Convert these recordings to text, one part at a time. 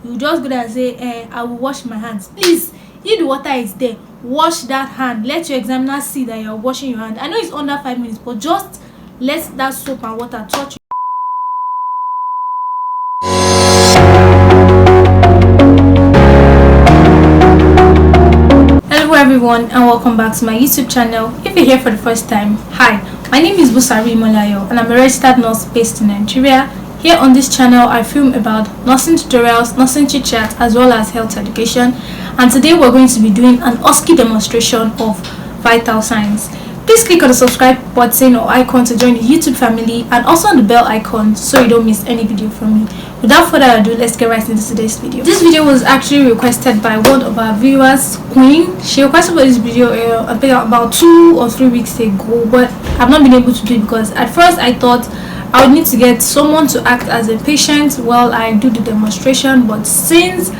You just go there and say, I will wash my hands. Please, if the water is there, wash that hand. Let your examiner see that you're washing your hand. I know it's under 5 minutes, but just let that soap and water touch. Hello everyone, and welcome back to my YouTube channel. If you're here for the first time, hi, my name is Busari Imoleayo and I'm a registered nurse based in Nigeria. Here on this channel, I film about nursing tutorials, nursing chit-chat, as well as health education. And today we're going to be doing an Osce demonstration of vital signs. Please click on the subscribe button or icon to join the YouTube family, and also on the bell icon so you don't miss any video from me. Without further ado, let's get right into today's video. This video was actually requested by one of our viewers, Queen. She requested for this video about 2 or 3 weeks ago, but I've not been able to do it because at first I thought I would need to get someone to act as a patient while I do the demonstration, but since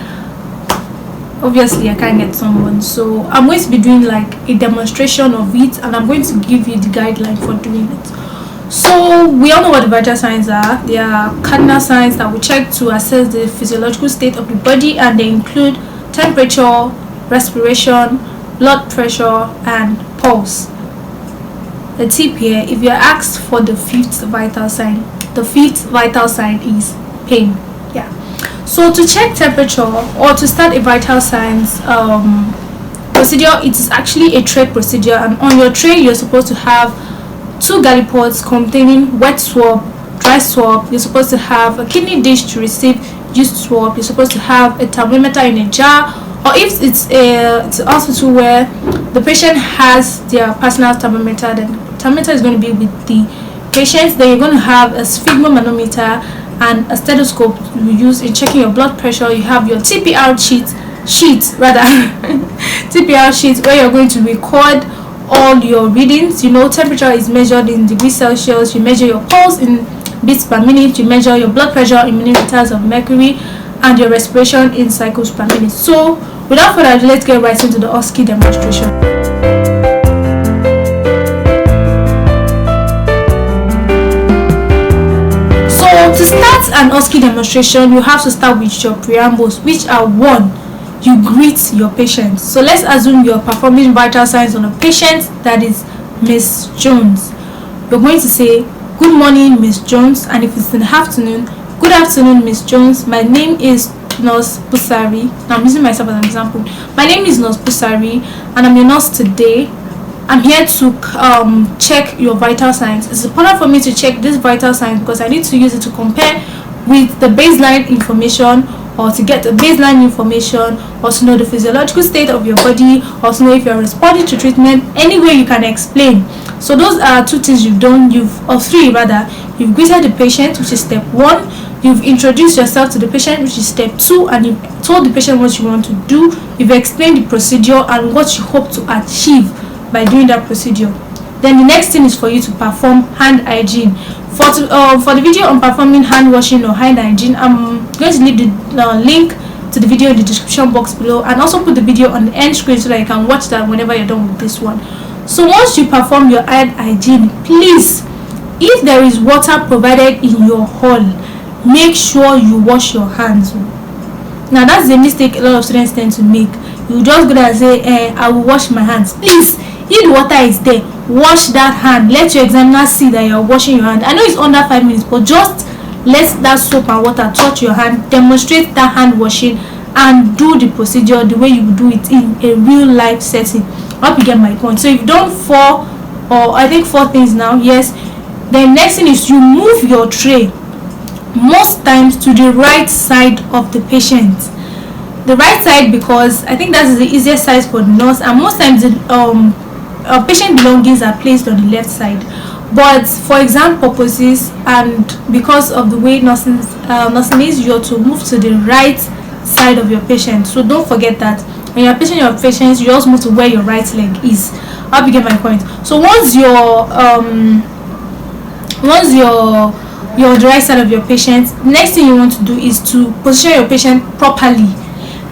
obviously I can't get someone, so I'm going to be doing like a demonstration of it, and I'm going to give you the guideline for doing it. So we all know what the vital signs are. They are cardinal signs that we check to assess the physiological state of the body, and they include temperature, respiration, blood pressure, and pulse. The tip here, if you're asked for the fifth vital sign, the fifth vital sign is pain. Yeah. So to check temperature or to start a vital signs procedure, it is actually a tray procedure, and on your tray you're supposed to have 2 gallipots containing wet swab, dry swab. You're supposed to have a kidney dish to receive used swab. You're supposed to have a thermometer in a jar, or if it's a hospital where the patient has their personal thermometer, then the thermometer is going to be with the patient. Then you're going to have a sphygmomanometer and a stethoscope you use in checking your blood pressure. You have your TPR TPR sheet, where you're going to record all your readings. You know, temperature is measured in degrees Celsius. You measure your pulse in beats per minute. You measure your blood pressure in millimeters of mercury, and your respiration in cycles per minute. So without further ado, let's get right into the Osce demonstration. To start an Osce demonstration, you have to start with your preambles, which are: 1, you greet your patient. So let's assume you're performing vital signs on a patient that is Miss Jones. You're going to say, "Good morning, Miss Jones," and if it's in the afternoon, "Good afternoon, Miss Jones. My name is Nurse Busari." Now I'm using myself as an example. "My name is Nurse Busari, and I'm your nurse today. I'm here to check your vital signs. It's important for me to check this vital signs because I need to use it to compare with the baseline information, or to get the baseline information, or to know the physiological state of your body, or to know if you're responding to treatment. Any way you can explain." So those are 2 things you've done. Or 3 rather. You've greeted the patient, which is step 1. You've introduced yourself to the patient, which is step 2, and you've told the patient what you want to do. You've explained the procedure and what you hope to achieve by doing that procedure. Then the next thing is for you to perform hand hygiene. For the video on performing hand washing or hand hygiene, I'm going to leave the link to the video in the description box below, and also put the video on the end screen so that you can watch that whenever you're done with this one. So once you perform your hand hygiene, please, if there is water provided in your hall, make sure you wash your hands. Now that's the mistake a lot of students tend to make. You just go there and say, I will wash my hands. Please, if the water is there, wash that hand. Let your examiner see that you're washing your hand. I know it's under 5 minutes, but just let that soap and water touch your hand. Demonstrate that hand washing and do the procedure the way you would do it in a real life setting. I hope you get my point. So you've done 4 things now. Yes. The next thing is you move your tray most times to the right side of the patient. The right side, because I think that is the easiest side for the nurse, and most times the patient belongings are placed on the left side. But for exam purposes, and because of the way nursing is, you're to move to the right side of your patient. So don't forget that when you're patient your patients, you also move to where your right leg is. I hope you get my point. So once you're the right side of your patient, next thing you want to do is to position your patient properly.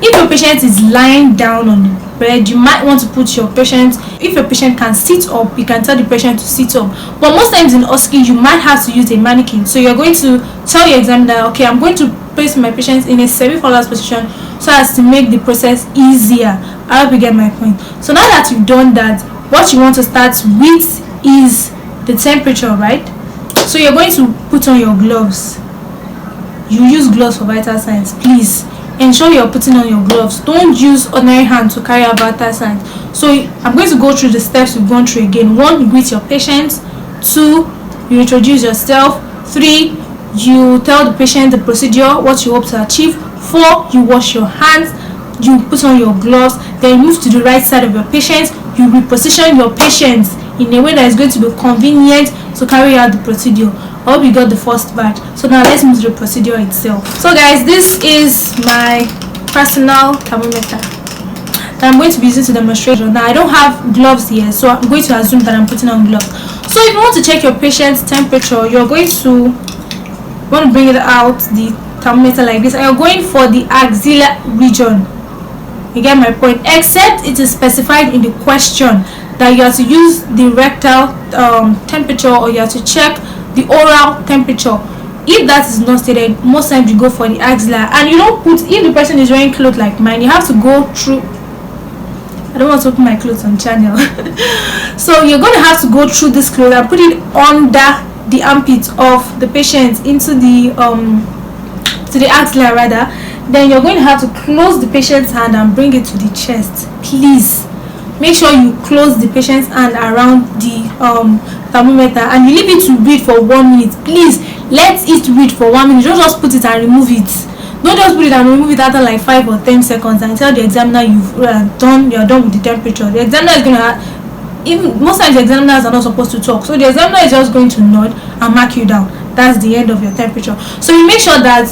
If your patient is lying down on the bed, you might want to put your patient, if your patient can sit up, you can tell the patient to sit up. But most times in Osce, you might have to use a mannequin. So you're going to tell your examiner, okay, I'm going to place my patients in a semi-fallout position so as to make the process easier. I hope you get my point. So now that you've done that, what you want to start with is the temperature, right? So you're going to put on your gloves. You use gloves for vital signs. Please ensure you're putting on your gloves. Don't use ordinary hand to carry out vital signs. So I'm going to go through the steps we've gone through again. 1, you greet your patients. 2, you introduce yourself. 3, you tell the patient the procedure, what you hope to achieve. 4, you wash your hands. You put on your gloves. Then you move to the right side of your patients. You reposition your patients in a way that is going to be convenient to carry out the procedure. I hope you got the first part. So now let's move to the procedure itself. So guys, this is my personal thermometer that I'm going to be using to demonstrate. Now I don't have gloves here, so I'm going to assume that I'm putting on gloves. So if you want to check your patient's temperature, you're going to want to bring it out the thermometer like this, and you're going for the axilla region. You get my point? Except it is specified in the question that you have to use the rectal temperature, or you have to check the oral temperature. If that is not stated, most times you go for the axilla. And you don't put, if the person is wearing clothes like mine, you have to go through, I don't want to open my clothes on channel. So you're going to have to go through this cloth and put it under the armpit of the patient into the to the axilla rather. Then you're going to have to close the patient's hand and bring it to the chest. Please make sure you close the patient's hand around the thermometer, and you leave it to read for 1 minute. Please let it read for 1 minute. Don't just put it and remove it. Don't just put it and remove it after like 5 or 10 seconds and tell the examiner you're done with the temperature. The examiner is going to even most times the examiners are not supposed to talk, so the examiner is just going to nod and mark you down. That's the end of your temperature. So you make sure that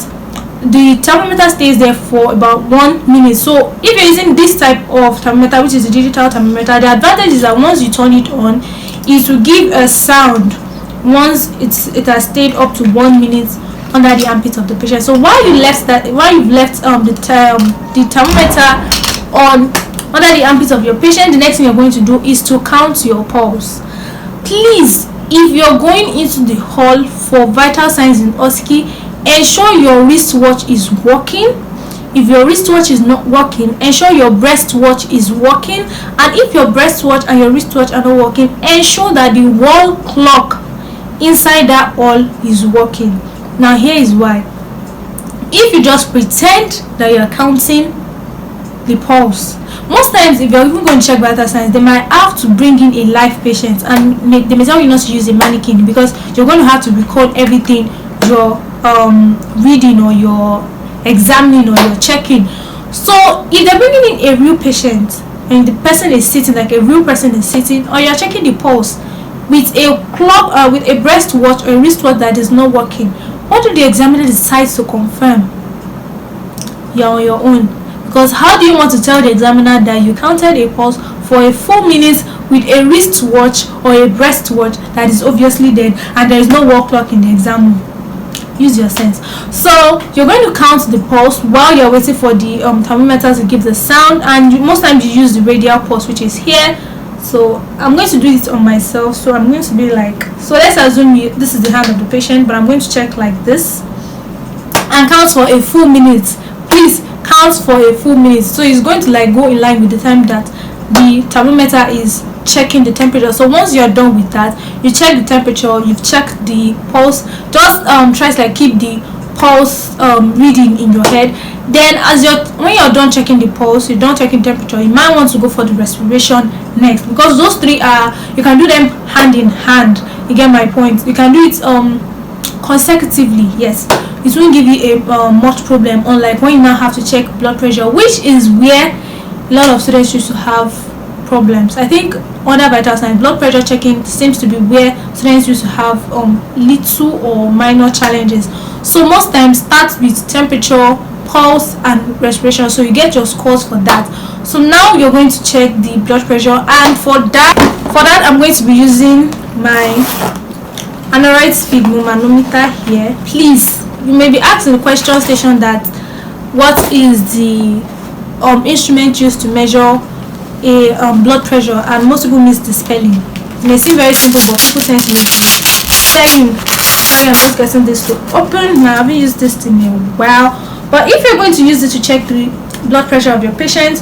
the thermometer stays there for about 1 minute. So if you're using this type of thermometer, which is a digital thermometer, the advantage is that once you turn it on, it will give a sound once it has stayed up to 1 minute under the armpit of the patient. So while you've left the thermometer on under the armpit of your patient, the next thing you're going to do is to count your pulse. Please, if you're going into the hall for vital signs in Osce, ensure your wristwatch is working. If your wristwatch is not working, ensure your breast watch is working. And if your breast watch and your wristwatch are not working, ensure that the wall clock inside that hall is working. Now here is why. If you just pretend that you're counting the pulse, most times if you're even going to check vital signs, they might have to bring in a live patient, and they may tell you not to use a mannequin because you're going to have to record everything you're reading or you're examining or you're checking. So if they're bringing in a real patient and the person is sitting, like a real person is sitting, or you're checking the pulse with a clock, with a breast watch or a wristwatch that is not working, what do the examiner decide to confirm? You're on your own. Because how do you want to tell the examiner that you counted a pulse for a full minute with a wristwatch or a breast watch that is obviously dead and there is no wall clock in the exam room? Use your sense. So you're going to count the pulse while you're waiting for the thermometer to give the sound, and most times you use the radial pulse, which is here. So I'm going to do it on myself. So I'm going to be like, so let's assume this is the hand of the patient, but I'm going to check like this and count for a full minute. Please count for a full minute. So it's going to like go in line with the time that the thermometer is checking the temperature. So once you're done with that, you check the temperature, you've checked the pulse. Just try to like keep the pulse reading in your head. Then when you're done checking the pulse, you're done checking temperature, you might want to go for the respiration next, because those three are, you can do them hand in hand. You get my point? You can do it consecutively. Yes, it won't give you a much problem, unlike when you now have to check blood pressure, which is where a lot of students used to have problems. I think other vital signs, blood pressure checking seems to be where students used to have little or minor challenges. So most times start with temperature, pulse and respiration, so you get your scores for that. So now you're going to check the blood pressure, and for that I'm going to be using my aneroid sphygmomanometer here. Please, you may be asked in the question station that what is the instrument used to measure a blood pressure, and most people miss the spelling. It may seem very simple, but people tend to make it. Tell you Sorry, I'm just getting this to open. Now I haven't used this in a while. But if you're going to use it to check the blood pressure of your patient,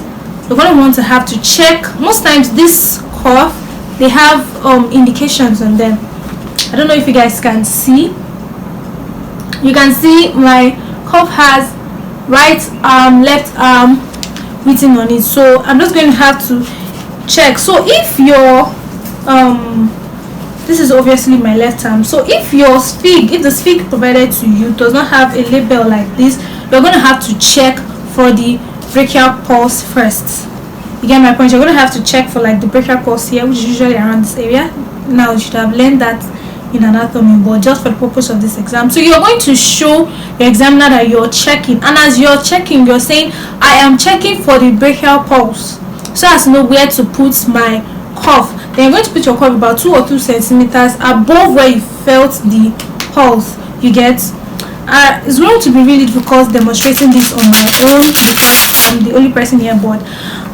you're going to want to have to check. Most times this cough, they have indications on them. I don't know if you guys can see. You can see my cough has right arm, left arm written on it. So I'm just going to have to check. So if your this is obviously my left arm. So if your if the sphic provided to you does not have a label like this, you're going to have to check for the brachial pulse first. You get my point? You're going to have to check for like the brachial pulse here, which is usually around this area. Now you should have learned that in anatomy, but just for the purpose of this exam. So you're going to show your examiner that you're checking, and as you're checking, you're saying, I am checking for the brachial pulse, so as to know where to put my cough. Then you're going to put your cough about 2 or 3 centimeters above where you felt the pulse. You get? It's going to be really difficult demonstrating this on my own because I'm the only person here, but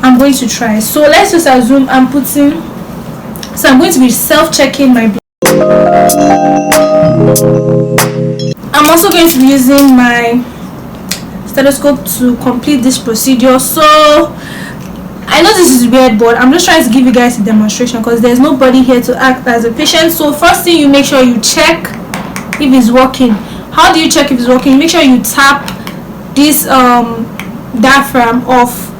I'm going to try. So let's just assume I'm putting. So I'm going to be self-checking my blood. I'm also going to be using my stethoscope to complete this procedure. So I know this is weird, but I'm just trying to give you guys a demonstration because there's nobody here to act as a patient. So first thing, you make sure you check if it's working. How do you check if it's working? You make sure you tap this diaphragm of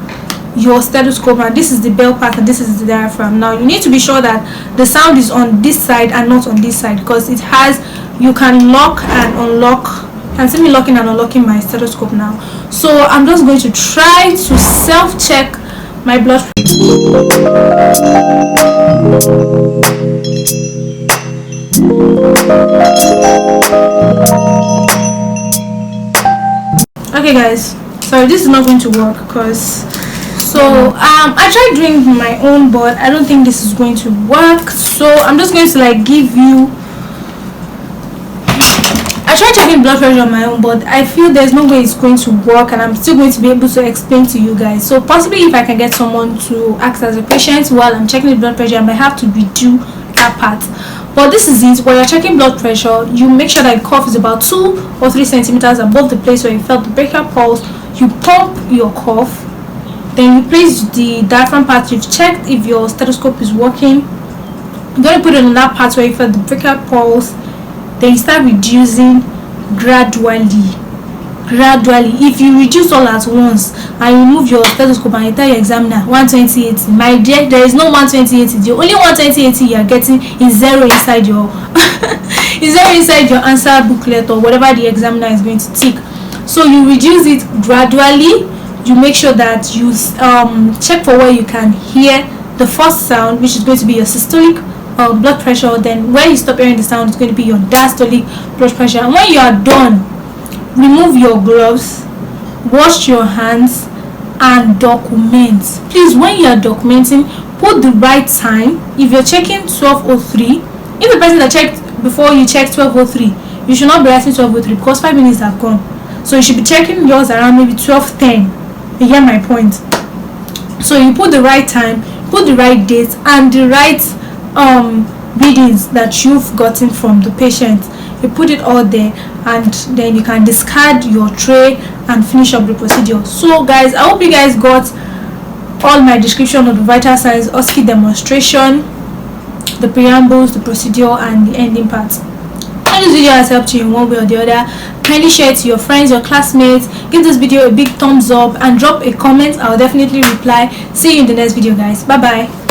your stethoscope, and this is the bell part and this is the diaphragm. Now you need to be sure that the sound is on this side and not on this side, because it has, you can lock and unlock. You can see me locking and unlocking my stethoscope now. So I'm just going to try to self-check my blood Okay guys, sorry, this is not going to work because I tried doing my own, but I don't think this is going to work. So I'm just going to like give you, I tried checking blood pressure on my own, but I feel there's no way it's going to work, and I'm still going to be able to explain to you guys. So possibly if I can get someone to act as a patient while I'm checking the blood pressure, I might have to redo that part. But this is it. When you're checking blood pressure, you make sure that the cough is about 2 or 3 centimeters above the place where you felt the brachial pulse. You pump your cough, then you place the diaphragm part. You've checked if your stethoscope is working. You're going to put it on that part where you felt the brachial pulse. Then you start reducing gradually. If you reduce all at once and you move your stethoscope and you tell your examiner 120/80, my dear, there is no 120/80. The only 120/80 you are getting is 0 inside your is 0 inside your answer booklet or whatever the examiner is going to tick. So you reduce it gradually. You make sure that you check for where you can hear the first sound, which is going to be your systolic blood pressure. Then when you stop hearing the sound, it's going to be your diastolic blood pressure. And when you are done, remove your gloves, wash your hands, and document. Please, when you are documenting, put the right time. If you're checking 12:03, if the person that checked before you checked 12:03, you should not be writing 12:03 because 5 minutes have gone. So you should be checking yours around maybe 12:10. You get my point? So you put the right time, put the right date, and the right readings that you've gotten from the patient. You put it all there, and then you can discard your tray and finish up the procedure. So guys, I hope you guys got all my description of the vital signs Osce demonstration, the preambles, the procedure, and the ending part. If this video has helped you in one way or the other, kindly share it to your friends, your classmates. Give this video a big thumbs up and drop a comment. I'll definitely reply. See you in the next video guys. Bye bye.